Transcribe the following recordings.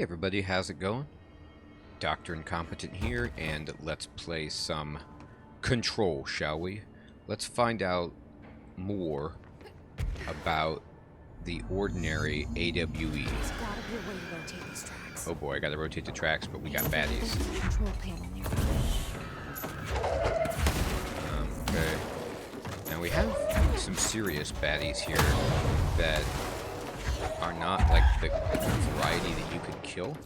Hey everybody, how's it going? Dr. Incompetent here, and let's play some Control, shall we? Let's find out more about the ordinary AWE. There's gotta be a way to rotate these tracks. Oh boy, I gotta rotate the tracks, but we got baddies. There's a control panel nearby. Okay. Now we have some serious baddies here that are not like the variety that you could kill.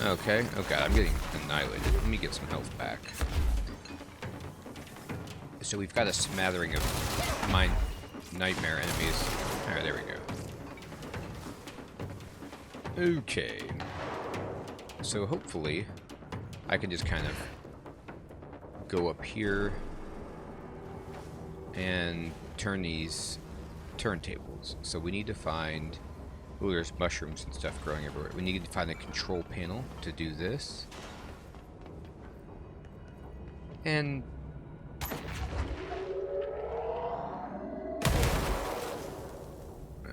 Okay. Oh god, I'm getting annihilated. Let me get some health back. So we've got a smattering of my nightmare enemies. Alright, there we go. Okay. So hopefully I can just kind of go up here and turn these turntables. So we need to find... Ooh, there's mushrooms and stuff growing everywhere. We need to find a control panel to do this. And...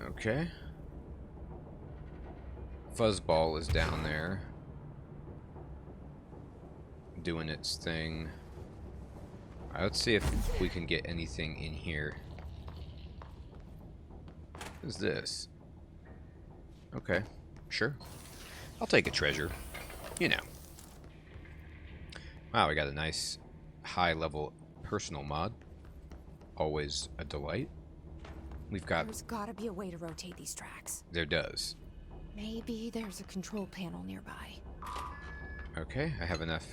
okay. Fuzzball is down there. Doing its thing. Alright, let's see if we can get anything in here. What is this? Okay, sure. I'll take a treasure. You know. Wow, we got a nice high-level personal mod. Always a delight. We've got... There's gotta be a way to rotate these tracks. There does. Maybe there's a control panel nearby. Okay, I have enough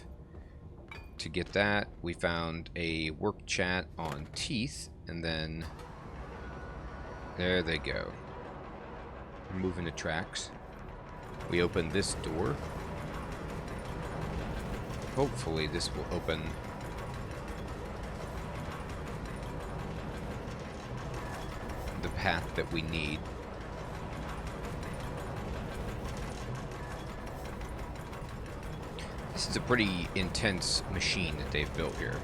to get that. We found a work chat on teeth, and then... there they go. Moving the tracks. We open this door. Hopefully this will open the path that we need. This is a pretty intense machine that they've built here.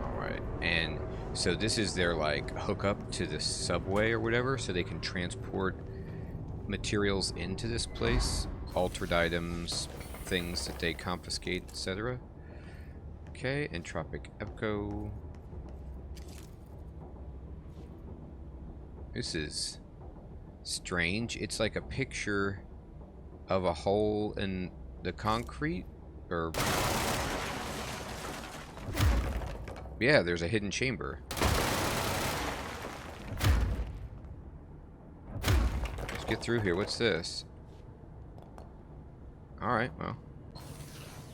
Alright, and so this is their like hookup to the subway or whatever, so they can transport materials into this place, altered items, things that they confiscate, etc. Okay, entropic echo. This is strange. It's like a picture of a hole in the concrete, or yeah, there's a hidden chamber. Let's get through here. What's this? Alright, well.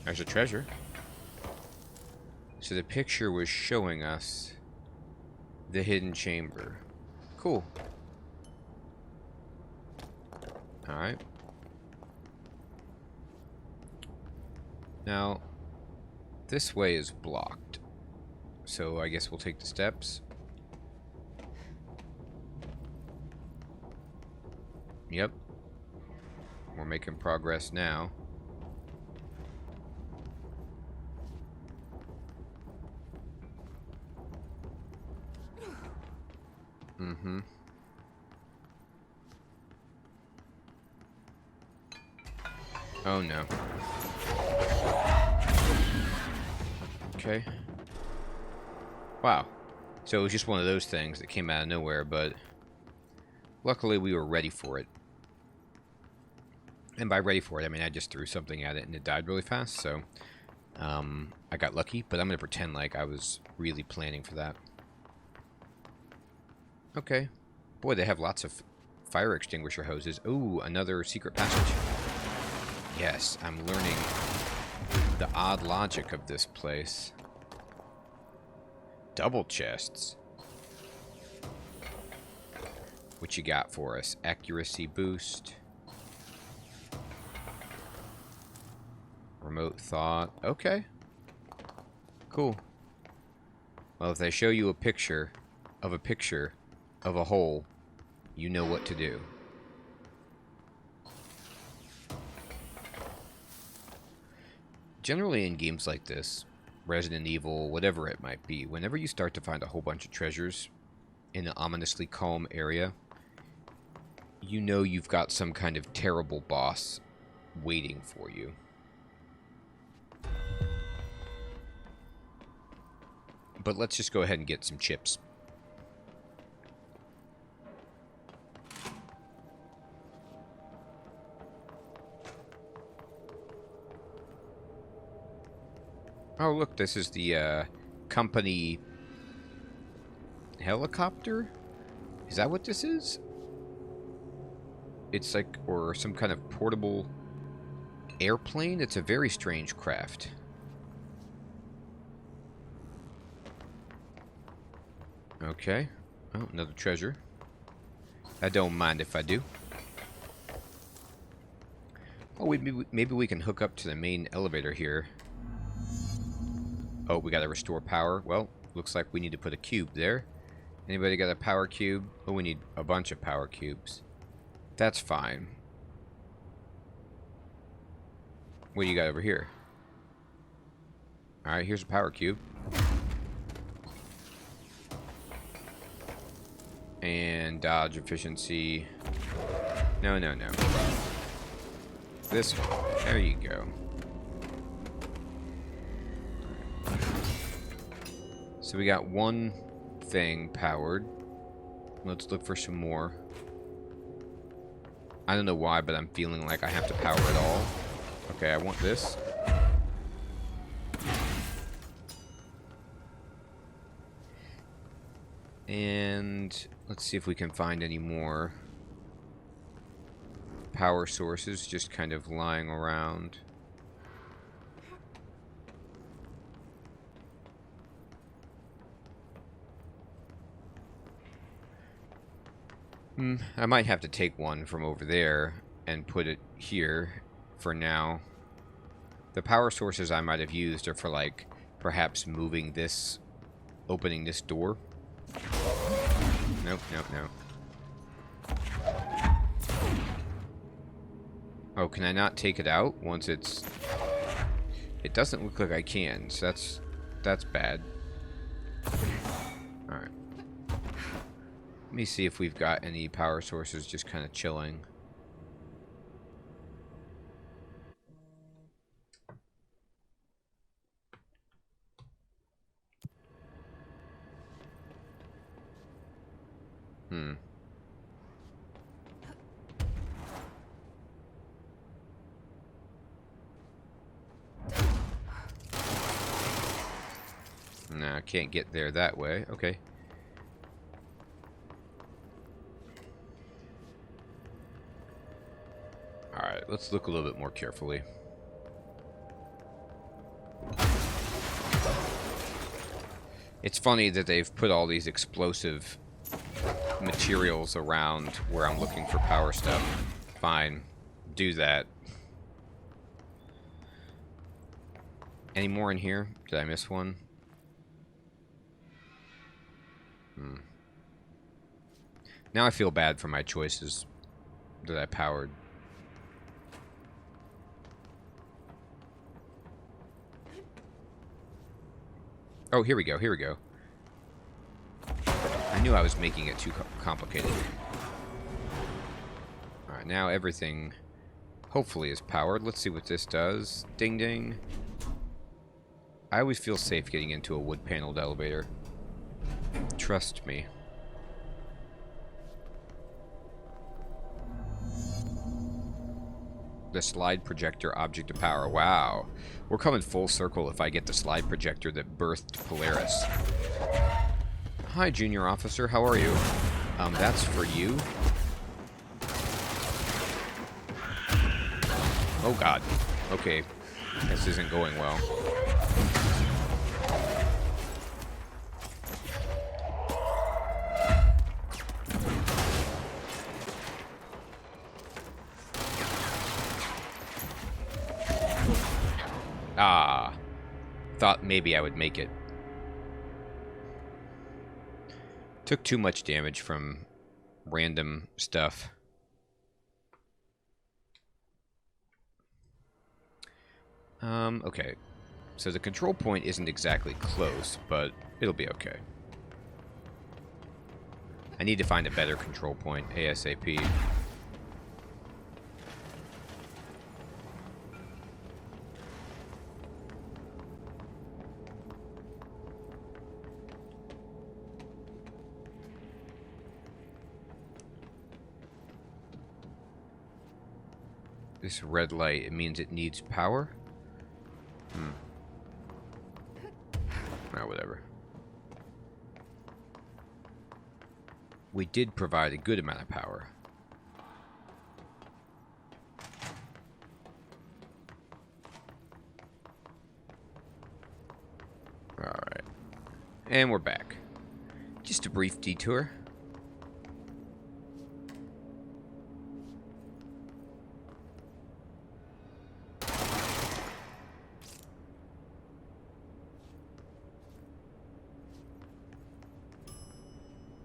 There's a treasure. So the picture was showing us the hidden chamber. Cool. Alright. Now, this way is blocked. So I guess we'll take the steps. Yep. We're making progress now. Mm-hmm. Oh no. Okay. Wow. So it was just one of those things that came out of nowhere, but luckily we were ready for it. And by ready for it, I mean I just threw something at it and it died really fast, so I got lucky, but I'm going to pretend like I was really planning for that. Okay. Boy, they have lots of fire extinguisher hoses. Ooh, another secret passage. Yes, I'm learning the odd logic of this place. Double chests. What you got for us? Accuracy boost. Remote thought. Okay. Cool. Well, if they show you a picture of a hole You know what to do. Generally in games like this, Resident Evil, whatever it might be, whenever you start to find a whole bunch of treasures in an ominously calm area, you know you've got some kind of terrible boss waiting for you. But let's just go ahead and get some chips. Oh, look, this is the company helicopter? Is that what this is? It's like, or some kind of portable airplane? It's a very strange craft. Okay. Oh, another treasure. I don't mind if I do. Oh, maybe we can hook up to the main elevator here. Oh, we gotta restore power. Well, looks like we need to put a cube there. Anybody got a power cube? Oh, we need a bunch of power cubes. That's fine. What do you got over here? Alright, here's a power cube. And dodge efficiency. No, no, no. This one. There you go. So we got one thing powered. Let's look for some more. I don't know why, but I'm feeling like I have to power it all. Okay, I want this. And let's see if we can find any more power sources just kind of lying around. I might have to take one from over there and put it here for now. The power sources I might have used are for, like, perhaps moving this, opening this door. Nope, nope, no. Oh, can I not take it out once it's... It doesn't look like I can, so that's bad. Alright. Let me see if we've got any power sources just kind of chilling. Nah, I can't get there that way. Okay. Alright, let's look a little bit more carefully. It's funny that they've put all these explosive materials around where I'm looking for power stuff. Fine. Do that. Any more in here? Did I miss one? Now I feel bad for my choices that I powered. Oh, here we go, here we go. I knew I was making it too complicated. Alright, now everything hopefully is powered. Let's see what this does. Ding ding. I always feel safe getting into a wood-paneled elevator. Trust me. The slide projector object of power. Wow. We're coming full circle if I get the slide projector that birthed Polaris. Hi, junior officer. How are you? That's for you. Oh, God. Okay. This isn't going well. Ah, thought maybe I would make it. Took too much damage from random stuff. Okay. So the control point isn't exactly close, but it'll be okay. I need to find a better control point ASAP. This red light, it means it needs power? Oh, whatever. We did provide a good amount of power. Alright. And we're back. Just a brief detour.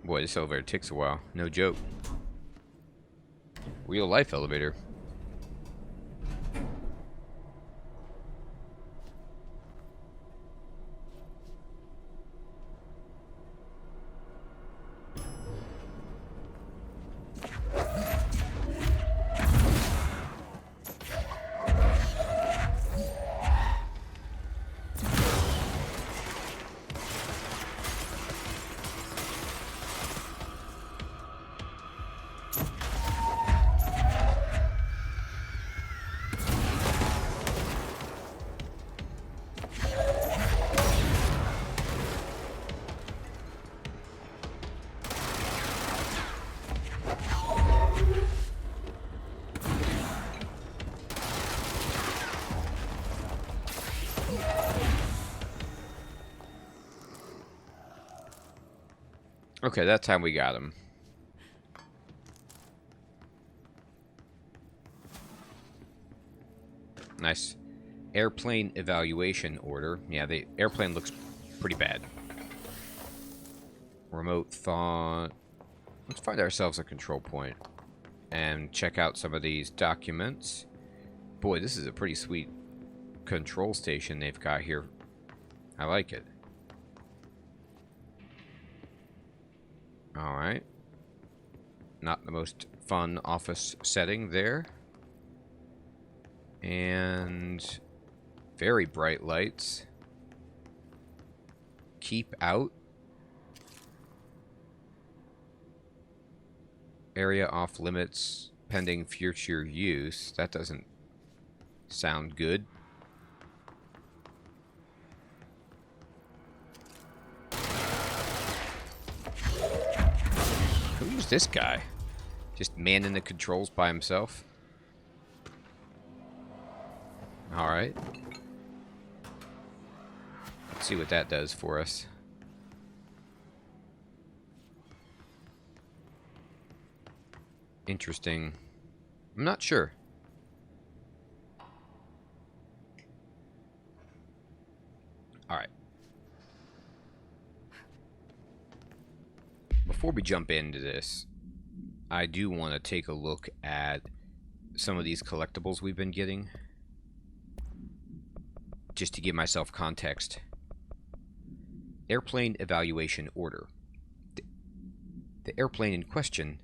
Boy, this elevator takes a while. No joke. Real life elevator. Okay, that time we got him. Nice. Airplane evaluation order. Yeah, the airplane looks pretty bad. Remote thought. Let's find ourselves a control point and check out some of these documents. Boy, this is a pretty sweet control station they've got here. I like it. Alright. Not the most fun office setting there. And very bright lights. Keep out. Area off limits pending future use. That doesn't sound good. Who's this guy? Just manning the controls by himself? Alright. Let's see what that does for us. Interesting. I'm not sure. Alright. Before we jump into this, I do want to take a look at some of these collectibles we've been getting. Just to give myself context. Airplane evaluation order. The airplane in question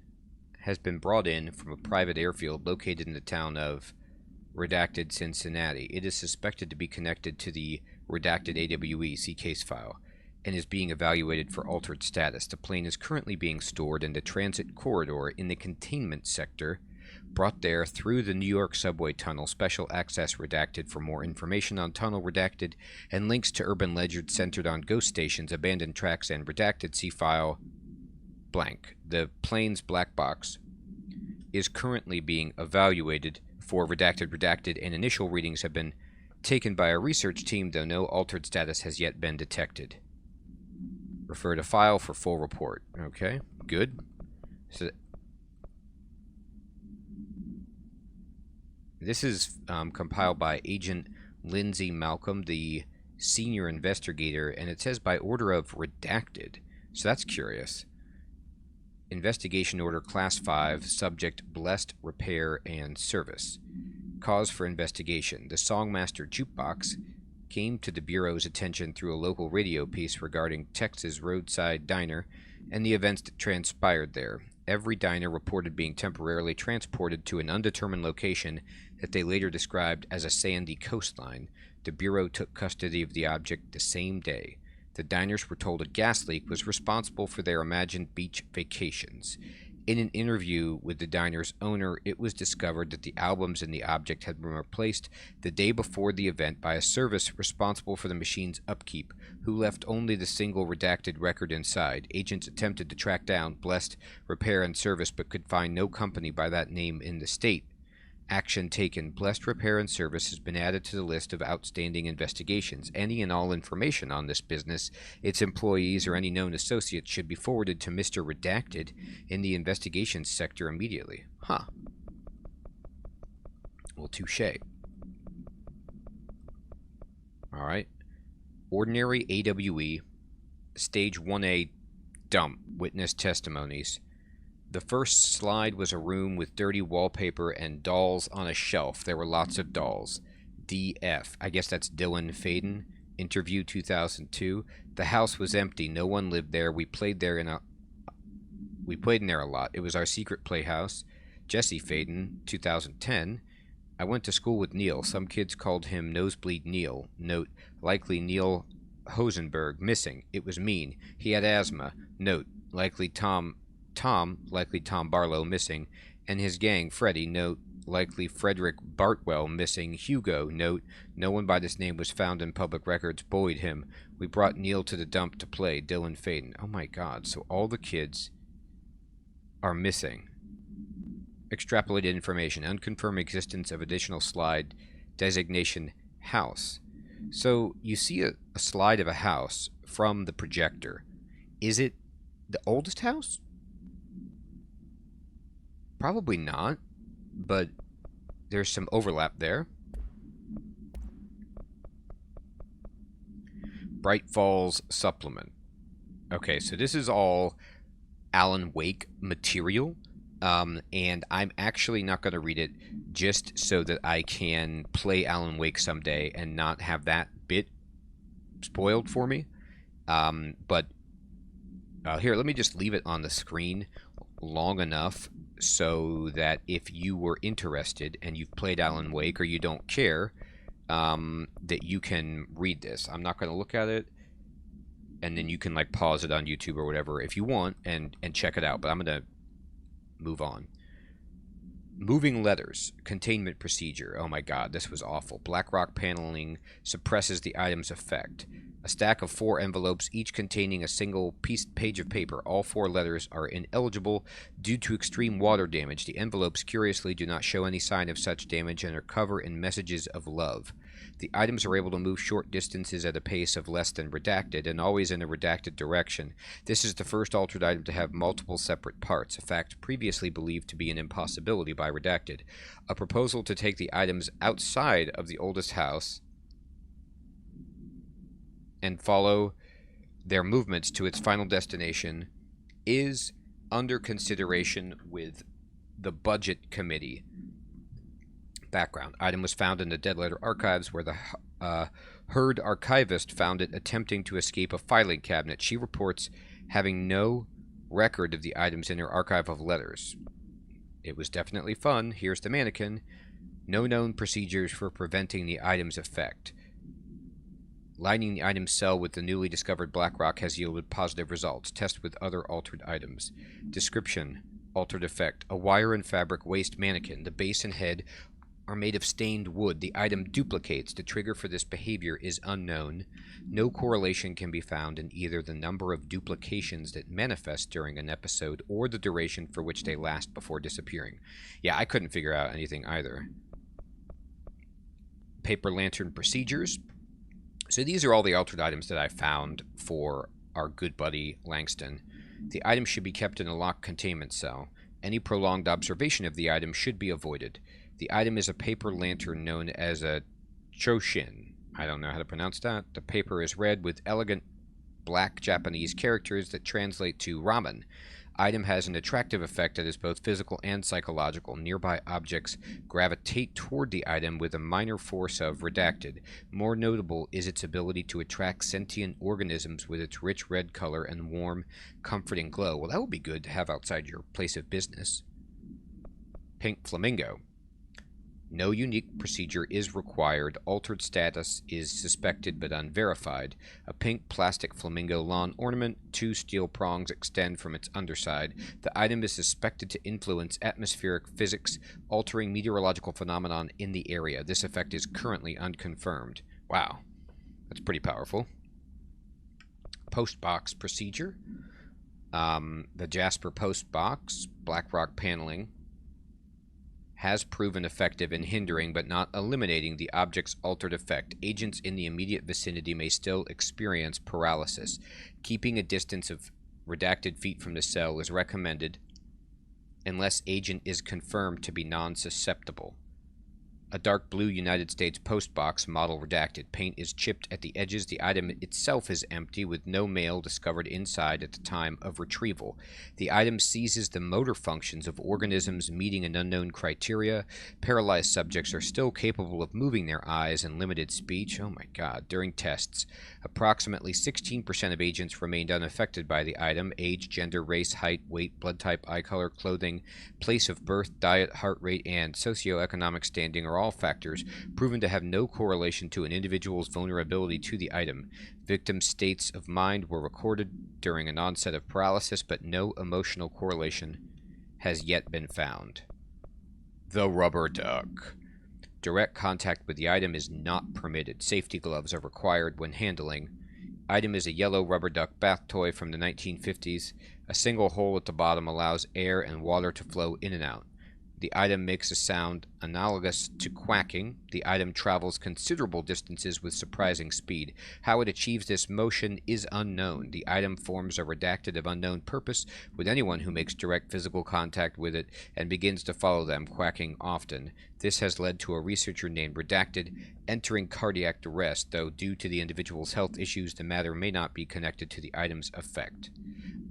has been brought in from a private airfield located in the town of Redacted, Cincinnati. It is suspected to be connected to the Redacted AWE case file and is being evaluated for altered status. The plane is currently being stored in the transit corridor in the containment sector, brought there through the New York subway tunnel. Special access redacted. For more information on tunnel redacted and links to urban legends centered on ghost stations, abandoned tracks, and redacted, see file blank. The plane's black box is currently being evaluated for redacted, and initial readings have been taken by a research team, though no altered status has yet been detected. Refer to file for full report. Okay, good. So this is compiled by Agent Lindsay Malcolm, the senior investigator, and it says by order of Redacted. So that's curious. Investigation Order Class 5, Subject Blessed Repair and Service. Cause for investigation. The Songmaster Jukebox came to the Bureau's attention through a local radio piece regarding Texas Roadside Diner and the events that transpired there. Every diner reported being temporarily transported to an undetermined location that they later described as a sandy coastline. The Bureau took custody of the object the same day. The diners were told a gas leak was responsible for their imagined beach vacations. In an interview with the diner's owner, it was discovered that the albums in the object had been replaced the day before the event by a service responsible for the machine's upkeep, who left only the single redacted record inside. Agents attempted to track down Blessed Repair and Service but could find no company by that name in the state. Action taken. Blessed Repair and Service has been added to the list of outstanding investigations. Any and all information on this business, its employees, or any known associates should be forwarded to Mr. Redacted in the investigations sector immediately. Huh. Well, touche. Alright. Ordinary AWE. Stage 1A dump. Witness testimonies. The first slide was a room with dirty wallpaper and dolls on a shelf. There were lots of dolls. DF. I guess that's Dylan Faden. Interview 2002. The house was empty. No one lived there. We played in there a lot. It was our secret playhouse. Jesse Faden, 2010. I went to school with Neil. Some kids called him Nosebleed Neil. Note, likely Neil Hosenberg. Missing. It was mean. He had asthma. Note, likely Tom Barlow missing, and his gang, Freddy. Note, likely Frederick Bartwell missing. Hugo. Note, no one by this name was found in public records. Bullied him. We brought Neil to the dump to play. Dylan Faden. Oh my god, so all the kids are missing. Extrapolated information. Unconfirmed existence of additional slide. Designation house. So you see a slide of a house from the projector. Is it the oldest house? Probably not, but there's some overlap there. Bright Falls Supplement. Okay, so this is all Alan Wake material, and I'm actually not going to read it just so that I can play Alan Wake someday and not have that bit spoiled for me. But here, let me just leave it on the screen long enough so that if you were interested and you've played Alan Wake or you don't care, that you can read this. I'm not going to look at it, and then you can like pause it on YouTube or whatever if you want and check it out, but I'm going to move on. Moving letters. Containment procedure. Oh my god, this was awful. BlackRock paneling suppresses the item's effect. A stack of 4 envelopes, each containing a single page of paper. All 4 letters are ineligible due to extreme water damage. The envelopes, curiously, do not show any sign of such damage and are covered in messages of love. The items are able to move short distances at a pace of less than redacted, and always in a redacted direction. This is the first altered item to have multiple separate parts, a fact previously believed to be an impossibility by redacted. A proposal to take the items outside of the oldest house and follow their movements to its final destination is under consideration with the Budget Committee. Background. Item was found in the Dead Letter Archives where the Herd archivist found it attempting to escape a filing cabinet. She reports having no record of the items in her archive of letters. It was definitely fun. Here's the mannequin. No known procedures for preventing the item's effect. Lining the item cell with the newly discovered BlackRock has yielded positive results. Test with other altered items. Description. Altered effect. A wire and fabric waist mannequin. The base and head are made of stained wood. The item duplicates. The trigger for this behavior is unknown. No correlation can be found in either the number of duplications that manifest during an episode or the duration for which they last before disappearing. Yeah, I couldn't figure out anything either. Paper lantern procedures. So these are all the altered items that I found for our good buddy Langston. The item should be kept in a locked containment cell. Any prolonged observation of the item should be avoided. The item is a paper lantern known as a choshin. I don't know how to pronounce that. The paper is red with elegant black Japanese characters that translate to ramen. Item has an attractive effect that is both physical and psychological. Nearby objects gravitate toward the item with a minor force of redacted. More notable is its ability to attract sentient organisms with its rich red color and warm, comforting glow. Well, that would be good to have outside your place of business. Pink flamingo. No unique procedure is required. Altered status is suspected but unverified. A pink plastic flamingo lawn ornament. 2 steel prongs extend from its underside. The item is suspected to influence atmospheric physics, altering meteorological phenomenon in the area. This effect is currently unconfirmed. Wow, that's pretty powerful. Postbox procedure. The Jasper postbox, Blackrock paneling, has proven effective in hindering but not eliminating the object's altered effect. Agents in the immediate vicinity may still experience paralysis. Keeping a distance of redacted feet from the cell is recommended unless agent is confirmed to be non-susceptible. A dark blue United States postbox, model redacted. Paint is chipped at the edges. The item itself is empty, with no mail discovered inside at the time of retrieval. The item seizes the motor functions of organisms meeting an unknown criteria. Paralyzed subjects are still capable of moving their eyes and limited speech. Oh my god. During tests, approximately 16% of agents remained unaffected by the item. Age, gender, race, height, weight, blood type, eye color, clothing, place of birth, diet, heart rate, and socioeconomic standing are all factors proven to have no correlation to an individual's vulnerability to the item. Victim states of mind were recorded during an onset of paralysis, but no emotional correlation has yet been found. The rubber duck. Direct contact with the item is not permitted. Safety gloves are required when handling. Item is a yellow rubber duck bath toy from the 1950s. A single hole at the bottom allows air and water to flow in and out. The item makes a sound analogous to quacking. The item travels considerable distances with surprising speed. How it achieves this motion is unknown. The item forms a redacted of unknown purpose with anyone who makes direct physical contact with it and begins to follow them, quacking often. This has led to a researcher named Redacted entering cardiac arrest, though due to the individual's health issues, the matter may not be connected to the item's effect.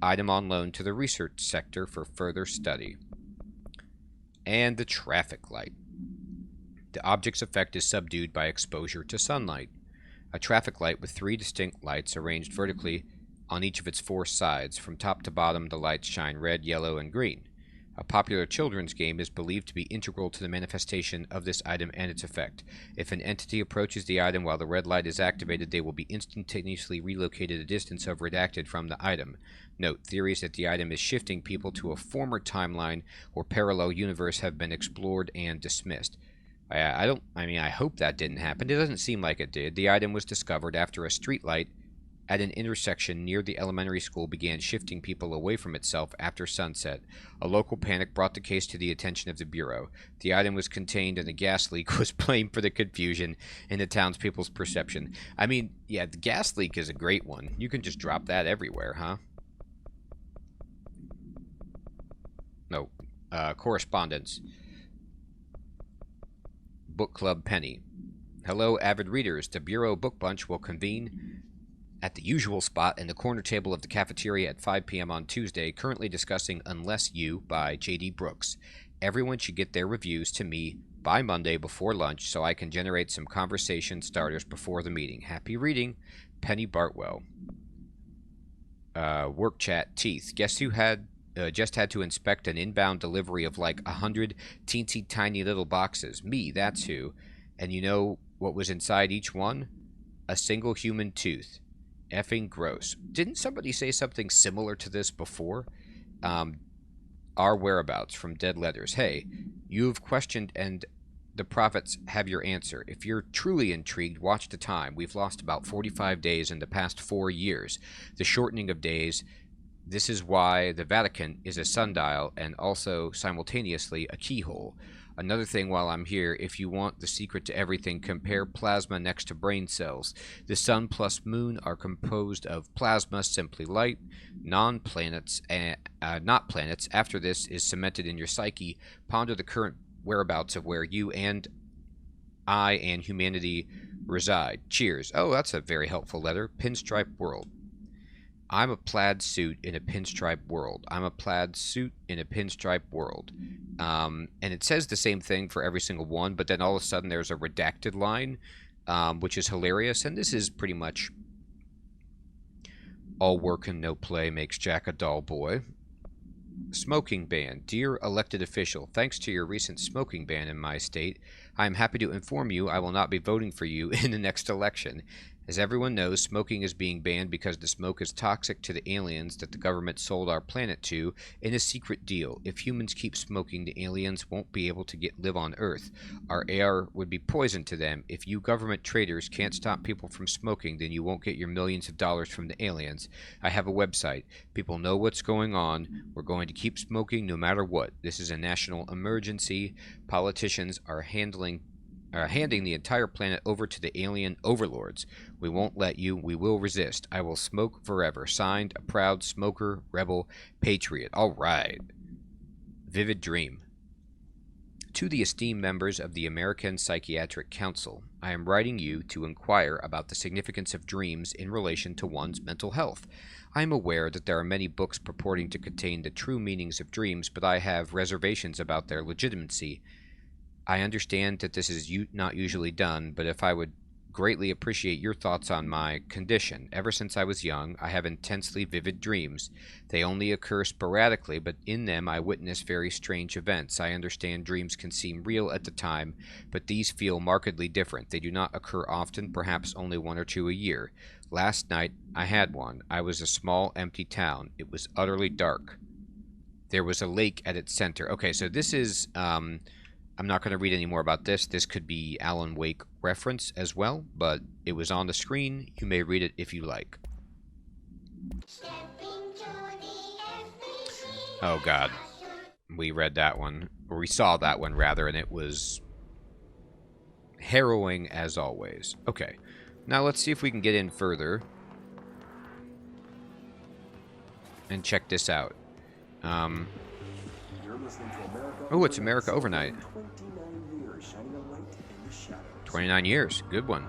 Item on loan to the research sector for further study. And the traffic light. The object's effect is subdued by exposure to sunlight. A traffic light with 3 distinct lights arranged vertically on each of its 4 sides. From top to bottom, the lights shine red, yellow, and green. A popular children's game is believed to be integral to the manifestation of this item and its effect. If an entity approaches the item while the red light is activated, they will be instantaneously relocated a distance of redacted from the item. Note, theories that the item is shifting people to a former timeline or parallel universe have been explored and dismissed. I hope that didn't happen. It doesn't seem like it did. The item was discovered after a streetlight at an intersection near the elementary school began shifting people away from itself after sunset. A local panic brought the case to the attention of the Bureau. The item was contained and the gas leak was blamed for the confusion in the townspeople's perception. I mean, yeah, the gas leak is a great one. You can just drop that everywhere, huh? No. Correspondence. Book Club Penny. Hello, avid readers. The Bureau Book Bunch will convene at the usual spot in the corner table of the cafeteria at 5 p.m. on Tuesday, currently discussing Unless You by J.D. Brooks. Everyone should get their reviews to me by Monday before lunch so I can generate some conversation starters before the meeting. Happy reading, Penny Bartwell. Work chat, Teeth. Guess who just had to inspect an inbound delivery of like 100 teensy tiny little boxes? Me, that's who. And you know what was inside each one? A single human tooth. Effing gross. Didn't somebody say something similar to this before? Our whereabouts from Dead Letters. Hey, you've questioned and the prophets have your answer. If you're truly intrigued, watch the time. We've lost about 45 days in the past 4 years. The shortening of days. This is why the Vatican is a sundial and also simultaneously a keyhole. Another thing while I'm here, if you want the secret to everything, compare plasma next to brain cells. The sun plus moon are composed of plasma, simply light, not planets. After this is cemented in your psyche, ponder the current whereabouts of where you and I and humanity reside. Cheers. Oh, that's a very helpful letter. Pinstripe World. I'm a plaid suit in a pinstripe world. I'm a plaid suit in a pinstripe world. And it says the same thing for every single one, but then all of a sudden there's a redacted line, which is hilarious. And this is pretty much all work and no play makes Jack a dull boy. Smoking ban. Dear elected official, thanks to your recent smoking ban in my state, I am happy to inform you I will not be voting for you in the next election. As everyone knows, smoking is being banned because the smoke is toxic to the aliens that the government sold our planet to in a secret deal. If humans keep smoking, the aliens won't be able to live on Earth. Our air would be poison to them. If you government traitors can't stop people from smoking, then you won't get your millions of dollars from the aliens. I have a website. People know what's going on. We're going to keep smoking no matter what. This is a national emergency. Politicians are handing the entire planet over to the alien overlords. We won't let you. We will resist. I will smoke forever. Signed, a proud smoker, rebel, patriot. All right. Vivid dream. To the esteemed members of the American Psychiatric Council, I am writing you to inquire about the significance of dreams in relation to one's mental health. I am aware that there are many books purporting to contain the true meanings of dreams, but I have reservations about their legitimacy. I understand that this is not usually done, but if I would greatly appreciate your thoughts on my condition. Ever since I was young, I have intensely vivid dreams. They only occur sporadically, but in them I witness very strange events. I understand dreams can seem real at the time, but these feel markedly different. They do not occur often, perhaps only one or two a year. Last night I had one. I was a small, empty town. It was utterly dark. There was a lake at its center. Okay, so this is... I'm not going to read any more about this. This could be Alan Wake reference as well, but it was on the screen. You may read it if you like. Oh god. We read that one, or we saw that one rather, and it was harrowing as always. Okay, now let's see if we can get in further and check this out. Oh, it's America Overnight. 29 years. Good one.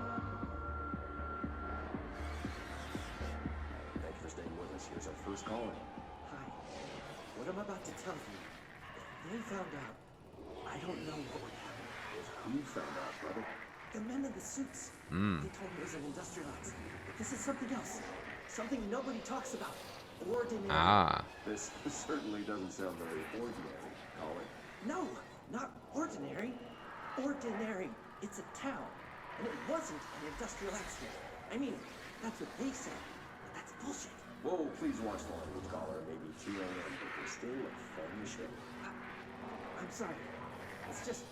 Thanks for staying with us. Here's our first caller. Hi. What I'm about to tell you, if they found out, I don't know what would happen. Who found out, brother? The men in the suits. They told me it was an industrial accident. But this is something else. Something nobody talks about. Ordinary. Ah. This certainly doesn't sound very ordinary, caller. No, not ordinary. Ordinary. It's a town. And it wasn't an industrial accident. I mean, that's what they said. But that's bullshit. Whoa, please watch the language, caller. Maybe 2 a.m., but we're still at family shit. I'm sorry. It's just,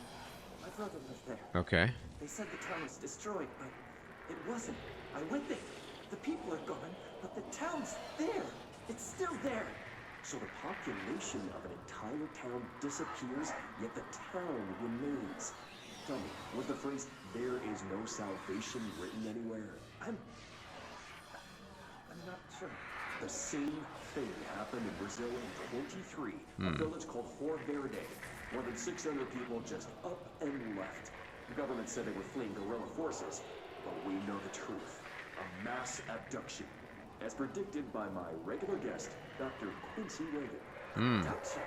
my brother lived there. Okay. They said the town was destroyed, but it wasn't. I went there. The people are gone, but the town's there. It's still there. So the population of an entire town disappears, yet the town remains. Tell me, was the phrase, "there is no salvation," written anywhere? I'm not sure. The same thing happened in Brazil in 23, a village called Hor Verde. More than 600 people just up and left. The government said they were fleeing guerrilla forces, but we know the truth. A mass abduction, as predicted by my regular guest, Dr. Quincy Reagan. Abduction?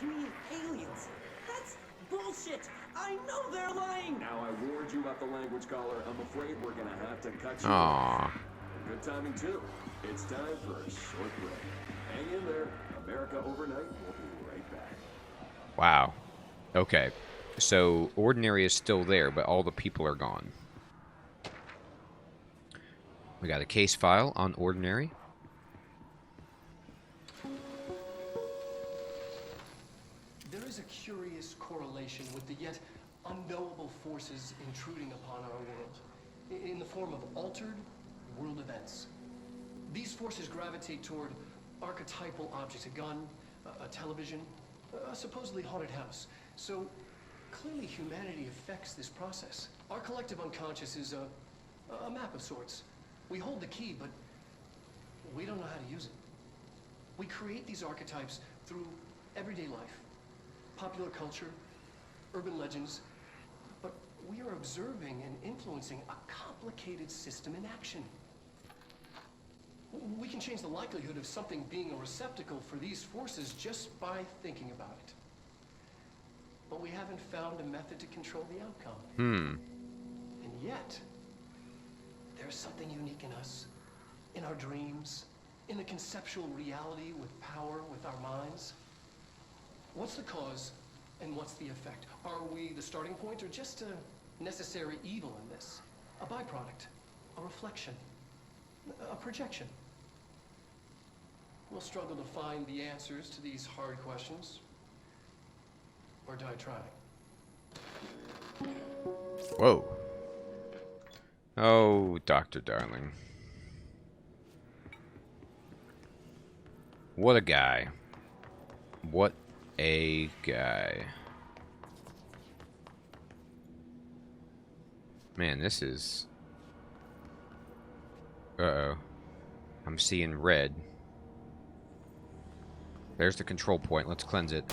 You mean aliens? That's bullshit! I know they're lying! Now I warned you about the language, caller. I'm afraid we're gonna have to cut you. Aww. Good timing too. It's time for a short break. Hang in there. America Overnight will be right back. Wow. Okay. So, Ordinary is still there, but all the people are gone. We got a case file on Ordinary. There is a curious correlation with the yet unknowable forces intruding upon our world, in the form of altered world events. These forces gravitate toward archetypal objects, a gun, a television, a supposedly haunted house. So clearly humanity affects this process. Our collective unconscious is a map of sorts. We hold the key, but we don't know how to use it. We create these archetypes through everyday life, popular culture, urban legends, but we are observing and influencing a complicated system in action. We can change the likelihood of something being a receptacle for these forces just by thinking about it. But we haven't found a method to control the outcome. And yet, there's something unique in us, in our dreams, in the conceptual reality with power, with our minds. What's the cause and what's the effect? Are we the starting point or just a necessary evil in this? A byproduct, a reflection, a projection? We'll struggle to find the answers to these hard questions, or die trying. Whoa. Oh, Dr. Darling. What a guy. What a guy. Man, this is... Uh-oh. I'm seeing red. There's the control point. Let's cleanse it.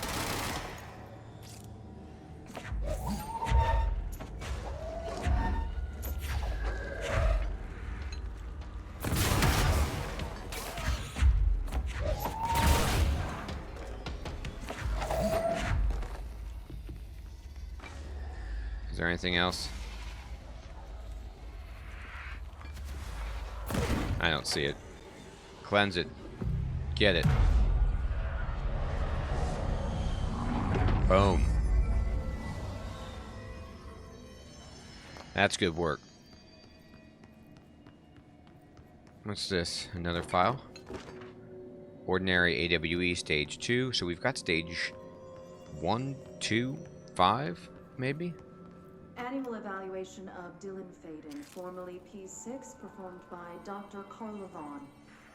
Is there anything else? I don't see it. Cleanse it. Get it. Boom. That's good work. What's this? Another file? Ordinary AWE stage 2. So we've got stage 1, 2, 5, maybe? Annual evaluation of Dylan Faden, formerly P6, performed by Dr. Carla Vaughn.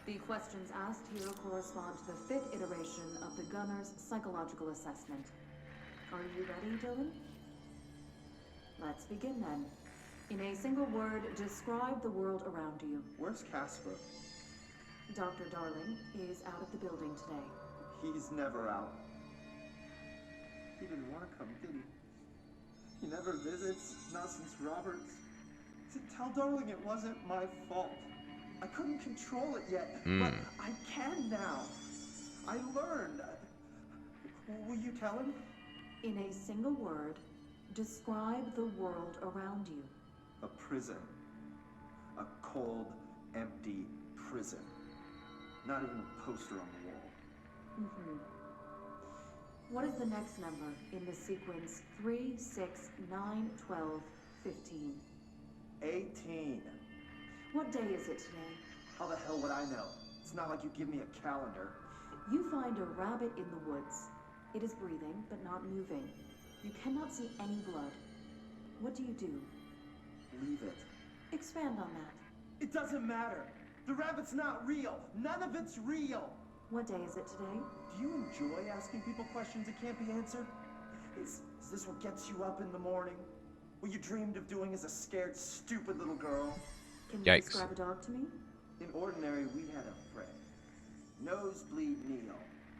The questions asked here correspond to the 5th iteration of the Gunner's psychological assessment. Are you ready, Dylan? Let's begin then. In a single word, describe the world around you. Where's Casper? Dr. Darling is out of the building today. He's never out. He didn't want to come, did he? He never visits, not since Roberts. Tell Darling it wasn't my fault. I couldn't control it yet, but I can now. I learned. Will you tell him? In a single word, describe the world around you. A prison. A cold, empty prison. Not even a poster on the wall. What is the next number in the sequence 3, 6, 9, 12, 15? 18. What day is it today? How the hell would I know? It's not like you give me a calendar. You find a rabbit in the woods. It is breathing, but not moving. You cannot see any blood. What do you do? Leave it. Expand on that. It doesn't matter. The rabbit's not real. None of it's real. What day is it today? Do you enjoy asking people questions that can't be answered? Is this what gets you up in the morning? What you dreamed of doing as a scared, stupid little girl? Can you Yikes. describe a dog to me? In Ordinary, we had a friend. Nosebleed Neil.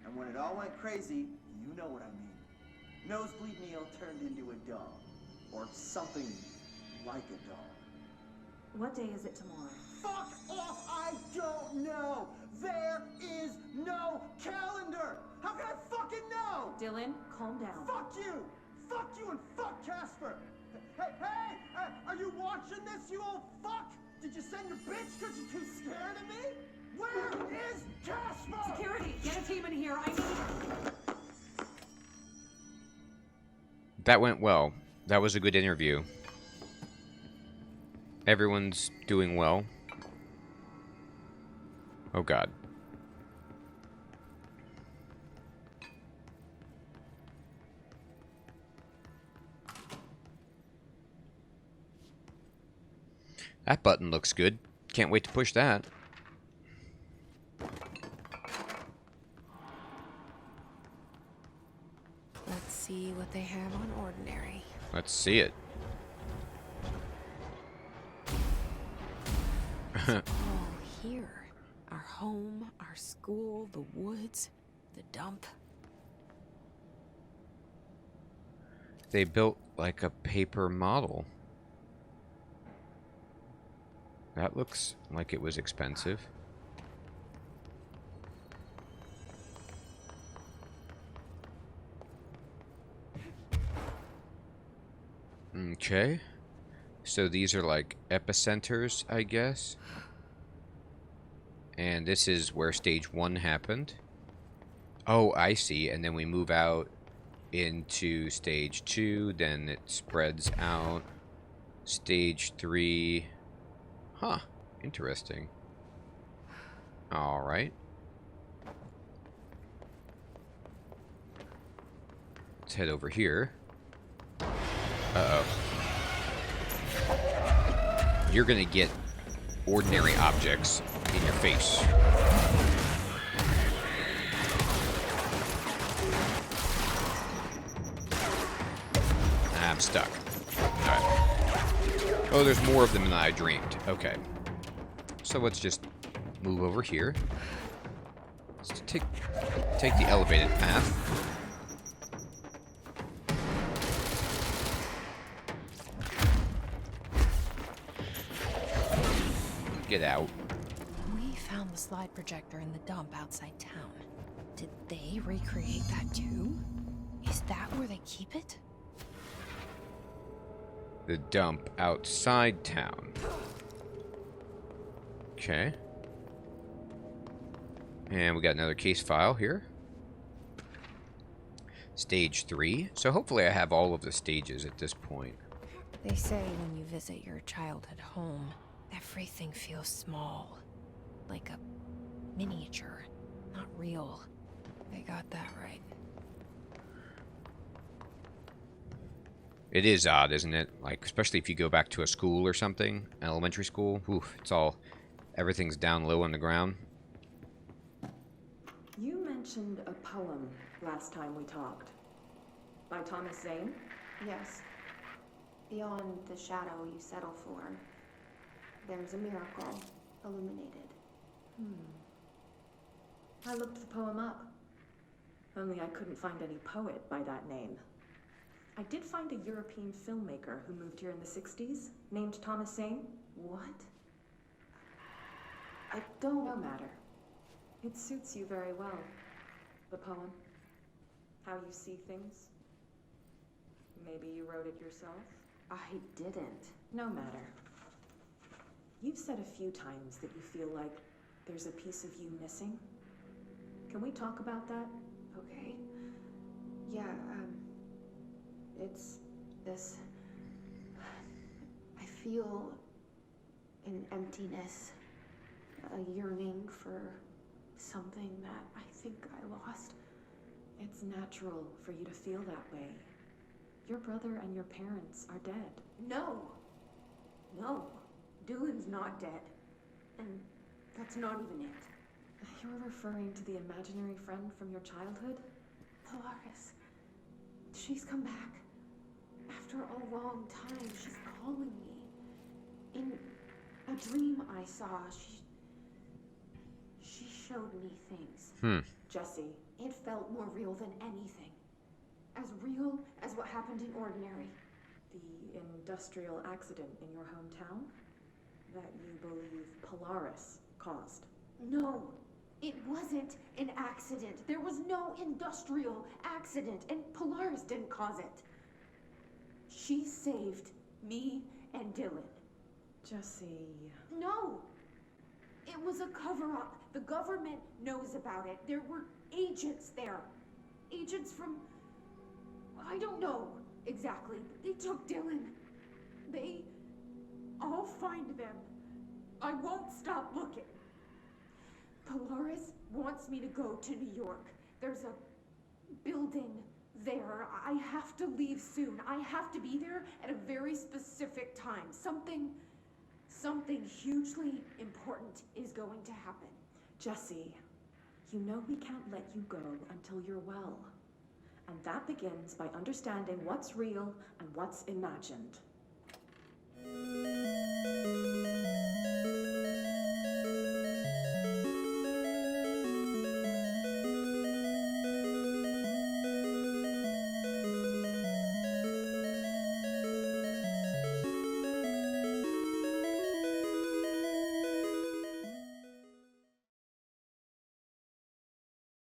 And when it all went crazy, you know what I mean. Nosebleed Neil turned into a dog. Or something like a dog. What day is it tomorrow? Fuck off! I don't know! There is no calendar! How can I fucking know? Dylan, calm down. Fuck you! Fuck you and fuck Casper! Hey! Are you watching this, you old fuck? Did you send your bitch because you're too scared of me? Where is Casper? Security, get a team in here. I need... That went well. That was a good interview. Everyone's doing well. Oh god. That button looks good. Can't wait to push that. Let's see what they have on Ordinary. Let's see it. All here. Our home, our school, the woods, the dump. They built like a paper model. That looks like it was expensive. Okay. So these are like epicenters, I guess. And this is where stage 1 happened. Oh, I see. And then we move out into stage 2, then it spreads out. Stage 3. Huh. Interesting. Alright. Let's head over here. Uh-oh. You're gonna get ordinary objects in your face. I'm stuck. Alright. Oh, there's more of them than I dreamed. Okay. So let's just move over here. Let's take the elevated path. Get out. We found the slide projector in the dump outside town. Did they recreate that too? Is that where they keep it? The dump outside town. Okay. And we got another case file here. Stage 3. So hopefully I have all of the stages at this point. They say when you visit your childhood home, everything feels small. Like a miniature, not real. They got that right. It is odd, isn't it? Like, especially if you go back to a school or something, elementary school. Oof, everything's down low on the ground. You mentioned a poem last time we talked. By Thomas Zane? Yes. Beyond the shadow you settle for, there's a miracle illuminated. I looked the poem up. Only I couldn't find any poet by that name. I did find a European filmmaker who moved here in the 60s, named Thomas Zane. What? I don't know matter. It suits you very well. The poem. How you see things. Maybe you wrote it yourself? I didn't. No matter. You've said a few times that you feel like there's a piece of you missing. Can we talk about that? Okay. Yeah, it's this. I feel an emptiness, a yearning for something that I think I lost. It's natural for you to feel that way. Your brother and your parents are dead. No! No. Dylan's not dead. And that's not even it. You're referring to the imaginary friend from your childhood? Polaris. She's come back. After a long time, she's calling me. In a dream I saw, she showed me things. Jesse. It felt more real than anything. As real as what happened in Ordinary. The industrial accident in your hometown? That you believe Polaris caused? No, it wasn't an accident. There was no industrial accident, and Polaris didn't cause it. She saved me and Dylan. Jesse... No! It was a cover-up. The government knows about it. There were agents there. Agents from... I don't know exactly. They took Dylan. I'll find them. I won't stop looking. Polaris wants me to go to New York. There's a building there. I have to leave soon. I have to be there at a very specific time. Something hugely important is going to happen. Jesse, you know we can't let you go until you're well. And that begins by understanding what's real and what's imagined.